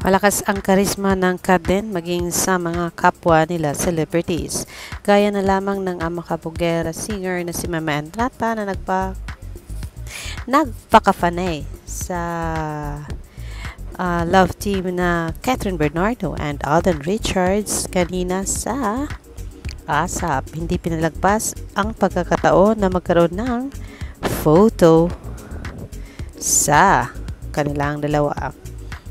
Malakas ang karisma ng Kaden maging sa mga kapwa nila celebrities. Gaya na lamang ng ama kabugera singer na si Mama Entrata na nagpakafanay sa love team na Catherine Bernardo and Alden Richards kanina sa ASAP. Hindi pinalagpas ang pagkakataon na magkaroon ng photo sa kanilang dalawa.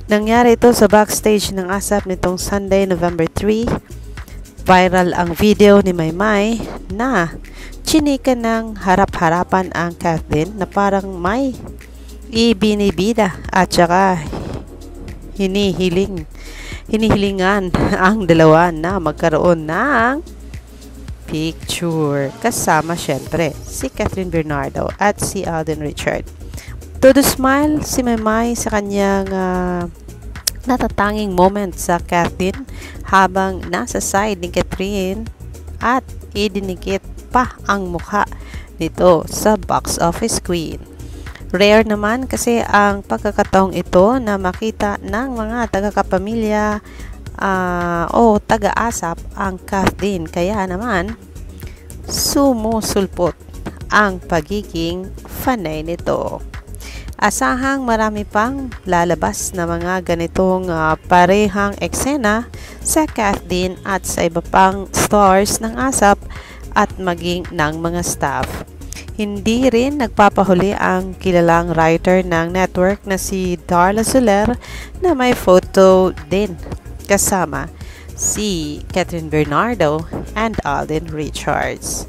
Nangyari ito sa backstage ng ASAP nitong Sunday, November 3. Viral ang video ni Maymay na chinika ng harap-harapan ang Catherine na parang may ibinibida at saka hinihilingan ang dalawa na magkaroon ng picture. Kasama syempre si Catherine Bernardo at si Alden Richard. Todo smile si Maymay sa kanyang natatanging moment sa Catherine habang nasa side ni Catherine at idinikit pa ang mukha nito sa box office queen. Rare naman kasi ang pagkakataong ito na makita ng mga taga-kapamilya o taga-asap ang Catherine, kaya naman sumusulpot ang pagiging fanay nito. Asahang marami pang lalabas na mga ganitong parehang eksena sa Catherine at sa iba pang stars ng ASAP at maging ng mga staff. Hindi rin nagpapahuli ang kilalang writer ng network na si Darla Soler na may photo din kasama si Catherine Bernardo and Alden Richards.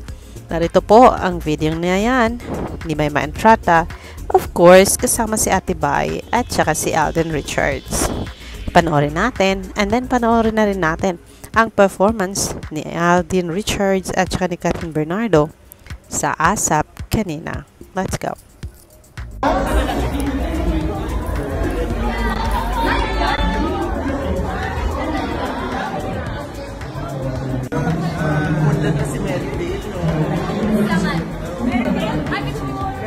Narito po ang video na yan ni Mama Entrata, of course kasama si Ate Bay at saka si Alden Richards. Panoorin natin and then panoorin na rin natin ang performance ni Alden Richards at saka ni Catherine Bernardo sa ASAP kanina. Let's go.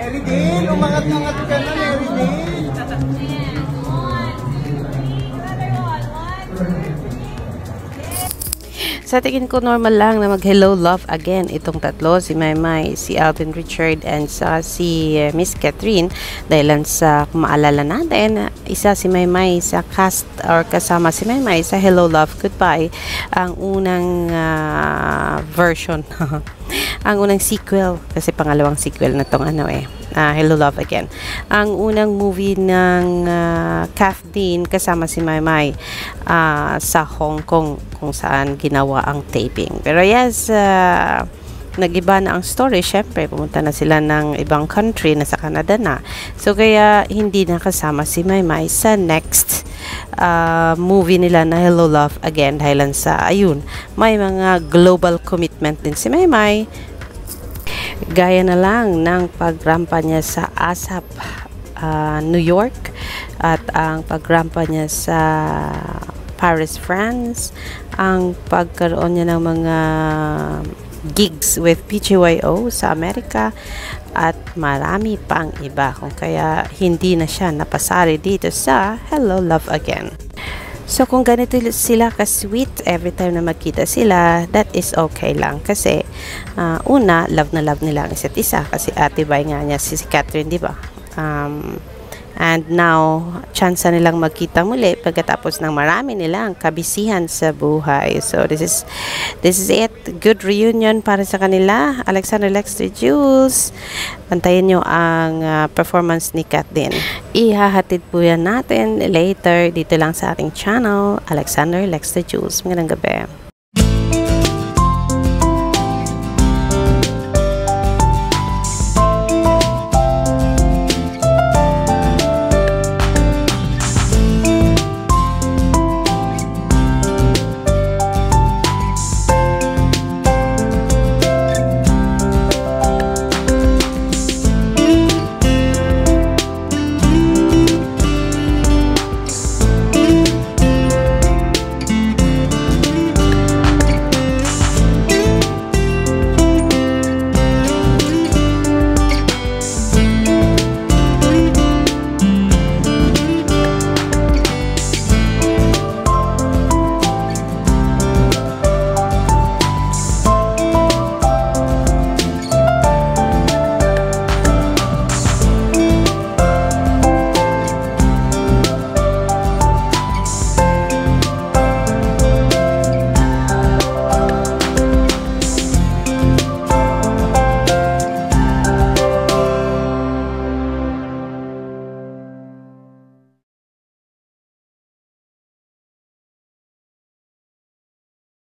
Mary Dane, umangat-angat ka na, Mary Dane. Sa tingin ko normal lang na mag-hello love again itong tatlo, si Maymay, si Alden Richard and si Miss Catherine, dahil sa kung maalala natin, isa si Maymay sa cast or kasama si Maymay sa Hello Love Goodbye, ang unang version ang unang sequel, kasi pangalawang sequel na tong Hello Love Again. Ang unang movie ng Catherine kasama si Maymay sa Hong Kong kung saan ginawa ang taping. Pero yes, nag-iba na ang story. Syempre, pumunta na sila ng ibang country na sa Canada na. So, kaya hindi na kasama si Maymay sa next movie nila na Hello Love Again dahil sa ayun, may mga global commitment din si Maymay. Gaya na lang ng pagrampa niya sa ASAP New York at ang pagrampa niya sa Paris, France, ang pagkaroon niya ng mga gigs with PGYO sa Amerika at marami pang iba, kung kaya hindi na siya napasari dito sa Hello Love Again. So kung ganito sila ka-sweet every time na magkita sila, that is okay lang kasi una, love na love nila ang isa't isa kasi Ate Bay nga niya si Catherine, di ba? And now, chance nilang magkita muli pagkatapos ng marami nilang kabisihan sa buhay. So this is it. Good reunion para sa kanila. Alexander Lexter Jules. Pantayin nyo ang performance ni Catherine. Ihahatid po yan natin later dito lang sa ating channel, Alexander Lexter Jules. Magandang gabi.